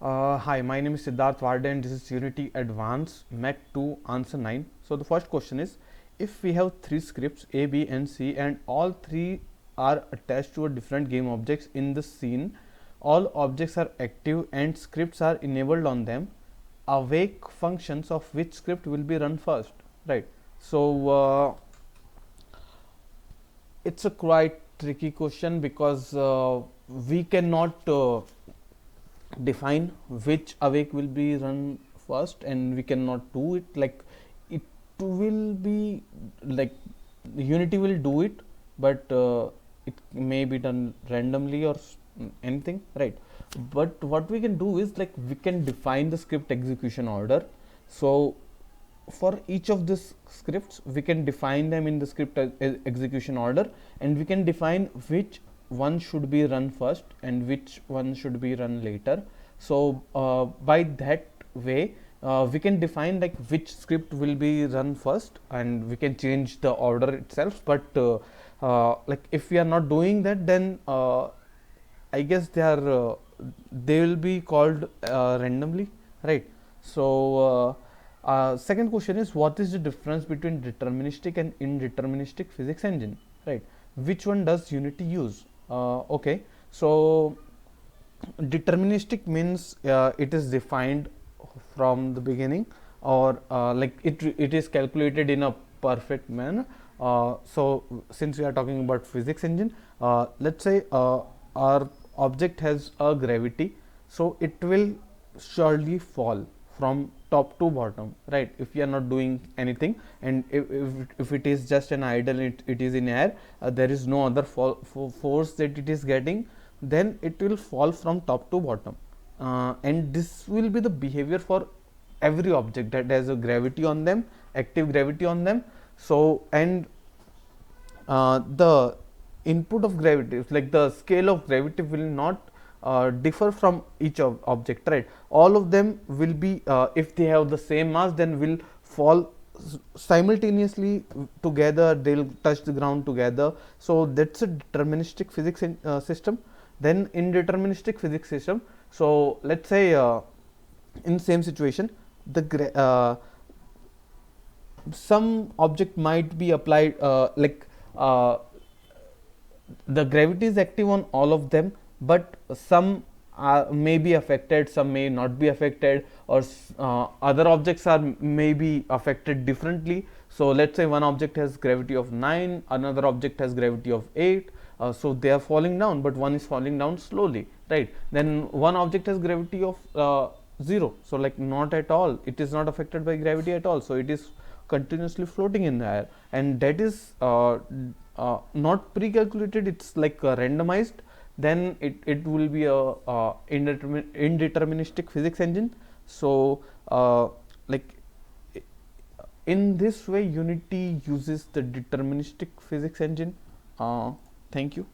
Hi, my name is Siddharth Varde and this is Unity Advanced Mat2 Answer9. So the first question is, if we have three scripts A, B and C and all three are attached to a different game objects in the scene, all objects are active and scripts are enabled on them, awake functions of which script will be run first, right? So it's a quite tricky question because we cannot define which awake will be run first, and we cannot do it like it will be like Unity will do it, but it may be done randomly or anything, right? But what we can do is like we can define the script execution order. So for each of these scripts we can define them in the script execution order, and we can define which one should be run first and which one should be run later. So by that way we can define like which script will be run first, and we can change the order itself. But like if we are not doing that, then I guess they will be called randomly, right? So second question is, what is the difference between deterministic and indeterministic physics engine, right? Which one does Unity use? Okay, so deterministic means it is defined from the beginning, or like it is calculated in a perfect manner. So since we are talking about physics engine, let's say our object has a gravity, so it will surely fall from top to bottom, right? If we are not doing anything, and if it is just an idle, it is in air, there is no other force that it is getting, then it will fall from top to bottom. And this will be the behavior for every object that has a gravity on them, active gravity on them. So and the input of gravity, like the scale of gravity, will not differ from each object, right? All of them will be, if they have the same mass, then will fall simultaneously together, they'll touch the ground together. So that's a deterministic physics system. Then indeterministic physics system, so let's say in same situation, some object might be applied, uh, the gravity is active on all of them, but some may be affected, some may not be affected, or other objects are may be affected differently. So let's say one object has gravity of 9, another object has gravity of 8. So they are falling down, but one is falling down slowly, right? Then one object has gravity of 0, so like not at all, it is not affected by gravity at all, so it is continuously floating in the air, and that is not pre-calculated, it's like randomized. Then it will be a indeterministic physics engine. So like in this way Unity uses the deterministic physics engine. Thank you.